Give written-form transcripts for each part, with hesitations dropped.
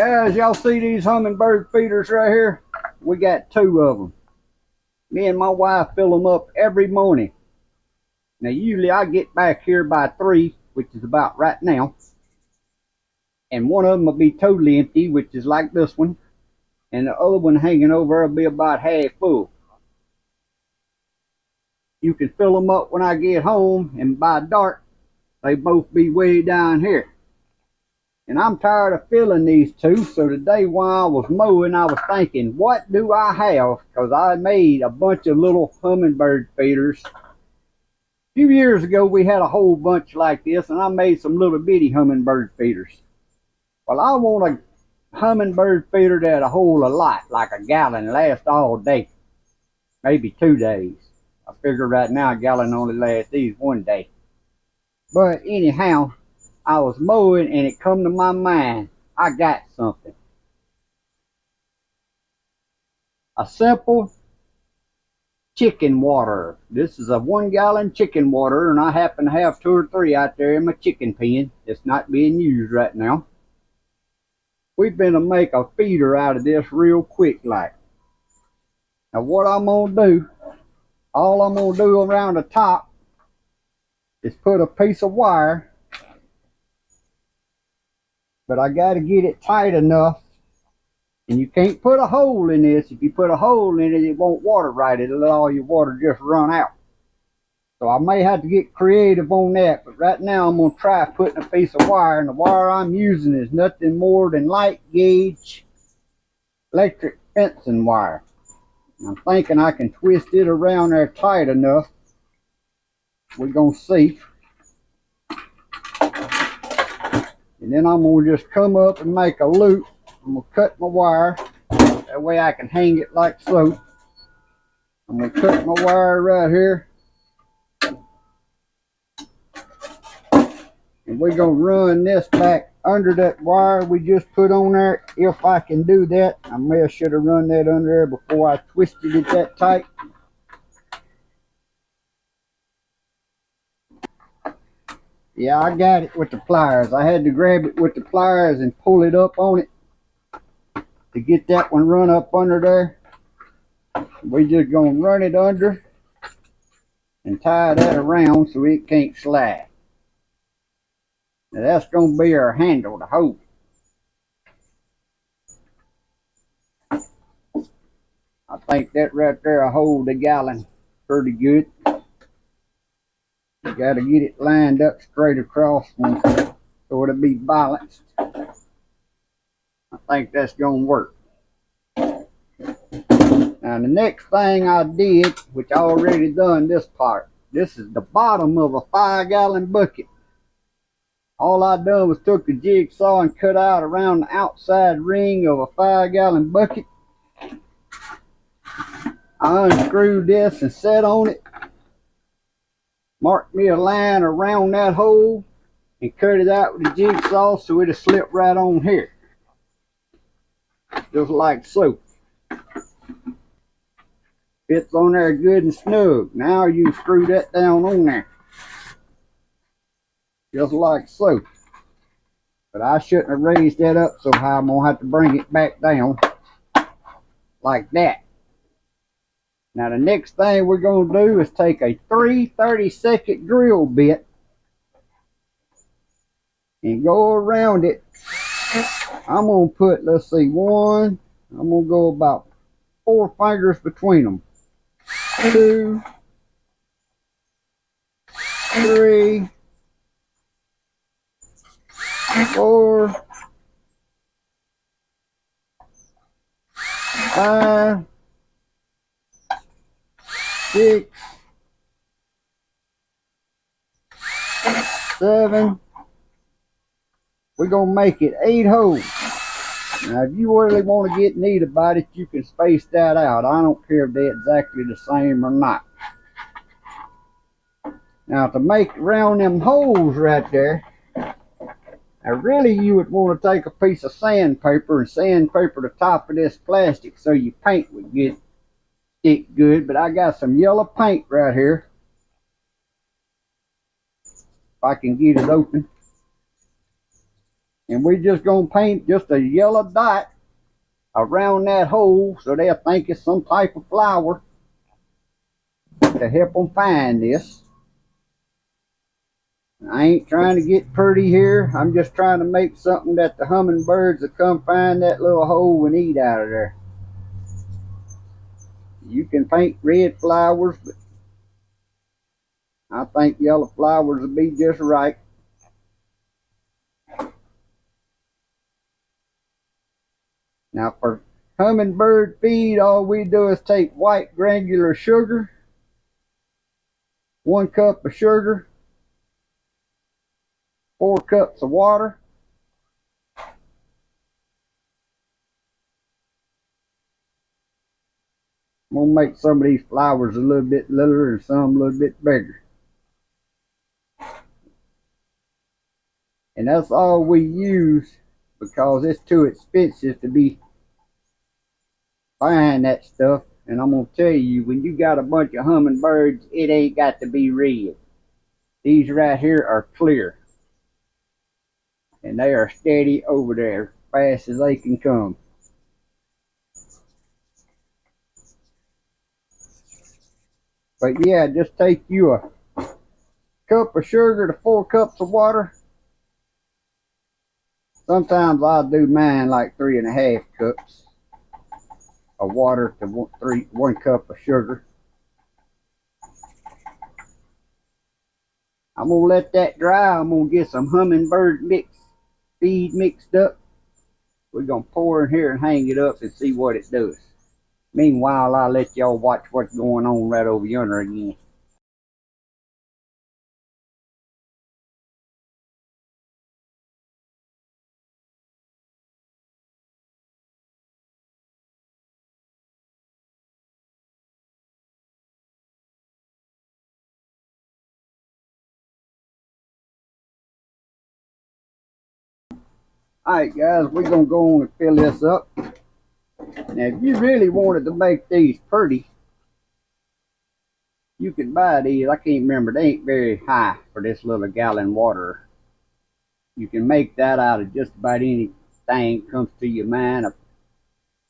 Guys, y'all see these hummingbird feeders right here? We got 2 of them. Me and my wife fill them up every morning. Now usually I get back here by 3, which is about right now. And one of them will be totally empty, which is like this one. And the other one hanging over will be about half full. You can fill them up when I get home, and by dark, they both be way down here. And I'm tired of filling these 2, so today while I was mowing, I was thinking, what do I have? Because I made a bunch of little hummingbird feeders. A few years ago, we had a whole bunch like this, and I made some little bitty hummingbird feeders. Well, I want a hummingbird feeder that'll hold a lot, like a gallon, last all day, maybe 2 days. I figure right now a gallon only lasts these 1 day. But anyhow, I was mowing and it come to my mind, I got something. A simple chicken water. This is a 1 gallon chicken water, and I happen to have 2 or 3 out there in my chicken pen. It's not being used right now. We're gonna make a feeder out of this real quick like. Now what I'm gonna do, all I'm gonna do around the top is put a piece of wire. But I got to get it tight enough, and you can't put a hole in this. If you put a hole in it, it won't water right. It'll let all your water just run out. So I may have to get creative on that, but right now I'm going to try putting a piece of wire, and the wire I'm using is nothing more than light gauge electric fencing wire. I'm thinking I can twist it around there tight enough. We're going to see. And then I'm going to just come up and make a loop. I'm going to cut my wire. That way I can hang it like so. I'm going to cut my wire right here. And we're going to run this back under that wire we just put on there. If I can do that. I may have should have run that under there before I twisted it that tight. Yeah, I got it with the pliers. I had to grab it with the pliers and pull it up on it to get that one run up under there. We're just going to run it under and tie that around so it can't slide. Now that's going to be our handle to hold it. I think that right there will hold the gallon pretty good. You got to get it lined up straight across so it'll be balanced. I think that's going to work. Now the next thing I did, which I already done this part, this is the bottom of a 5-gallon bucket. All I done was took a jigsaw and cut out around the outside ring of a 5-gallon bucket. I unscrewed this and set on it. Marked me a line around that hole and cut it out with a jigsaw so it'll slip right on here. Just like so. Fits on there good and snug. Now you can screw that down on there. Just like so. But I shouldn't have raised that up so high. I'm going to have to bring it back down like that. Now the next thing we're going to do is take a 3 30-second drill bit and go around it. I'm going to put, let's see, I'm going to go about 4 fingers between them. 2, 3, 4, 5, 6, 7. We're going to make it 8 holes. Now, if you really want to get neat about it, you can space that out. I don't care if they're exactly the same or not. Now, to make around them holes right there, now really you would want to take a piece of sandpaper and sandpaper the top of this plastic so your paint would stick good. But I got some yellow paint right here. If I can get it open. And we just gonna paint just a yellow dot around that hole so they'll think it's some type of flower to help them find this. I ain't trying to get pretty here. I'm just trying to make something that the hummingbirds will come find that little hole and eat out of there. You can paint red flowers, but I think yellow flowers will be just right. Now for hummingbird feed, all we do is take white granular sugar, 1 cup of sugar, 4 cups of water, I'm gonna make some of these flowers a little bit littler and some a little bit bigger. And that's all we use because it's too expensive to be buying that stuff. And I'm gonna tell you, when you got a bunch of hummingbirds, it ain't got to be red. These right here are clear. And they are steady over there as fast as they can come. But yeah, just take you a cup of sugar to 4 cups of water. Sometimes I'll do mine like 3.5 cups of water to 1 cup of sugar. I'm gonna let that dry. I'm gonna get some hummingbird feed mixed up. We're gonna pour in here and hang it up and see what it does. Meanwhile, I'll let y'all watch what's going on right over yonder again. Alright guys, we're gonna go on and fill this up. Now if you really wanted to make these pretty, you could buy these. I can't remember, they ain't very high for this little gallon water. You can make that out of just about anything comes to your mind. A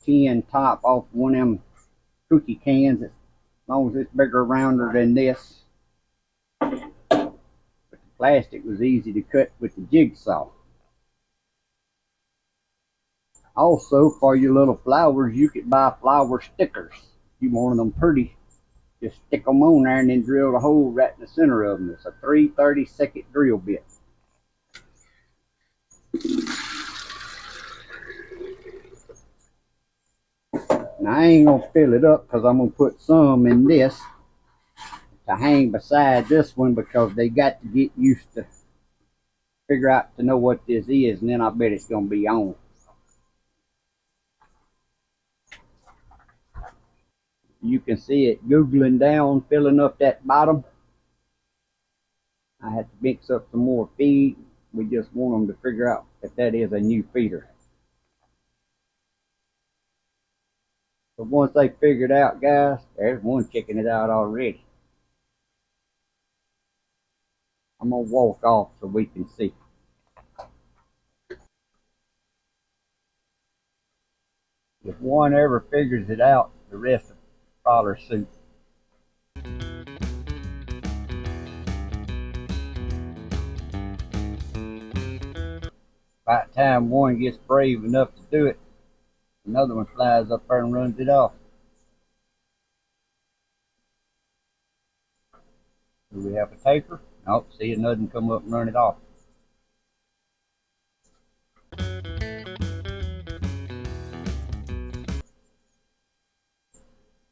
tin top off one of them cookie cans, as long as it's bigger rounder than this. But the plastic was easy to cut with the jigsaw. Also, for your little flowers, you could buy flower stickers. If you wanted them pretty, just stick them on there and then drill a hole right in the center of them. It's a 3/32 drill bit. Now I ain't gonna fill it up because I'm gonna put some in this to hang beside this one, because they got to get used to figure out to know what this is, and then I bet it's gonna be on. You can see it googling down, filling up that bottom. I had to mix up some more feed. We just want them to figure out if that is a new feeder. But once they figure it out, guys, there's one checking it out already. I'm gonna walk off so we can see. If one ever figures it out, the rest will follow suit. By the time one gets brave enough to do it, another one flies up there and runs it off. Do we have a taker? Nope, see another come up and run it off.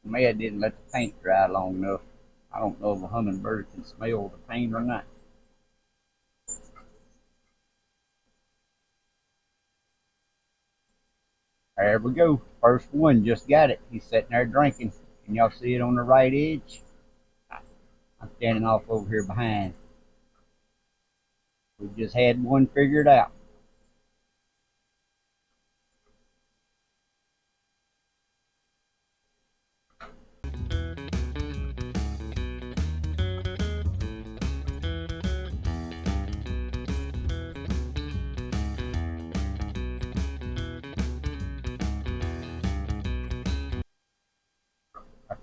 Mad didn't let the paint dry long enough. I don't know if a hummingbird can smell the paint or not. There we go. First one just got it. He's sitting there drinking. Can y'all see it on the right edge? I'm standing off over here behind. We just had one figured out.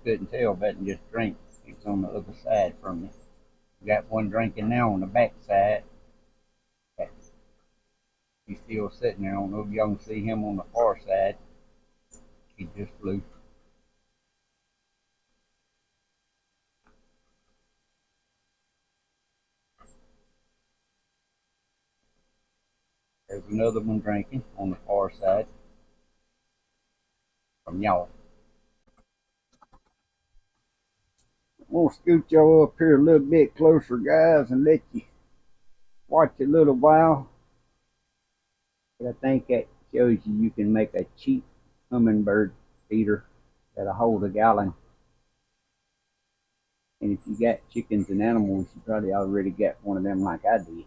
couldn't tell better than just drink. It's on the other side from me. Got one drinking now on the back side. He's still sitting there. I don't know if y'all can see him on the far side. He just flew. There's another one drinking on the far side from y'all. I'm going to scoot y'all up here a little bit closer, guys, and let you watch a little while. But I think that shows you can make a cheap hummingbird feeder that'll hold a gallon. And if you got chickens and animals, you probably already got one of them like I did.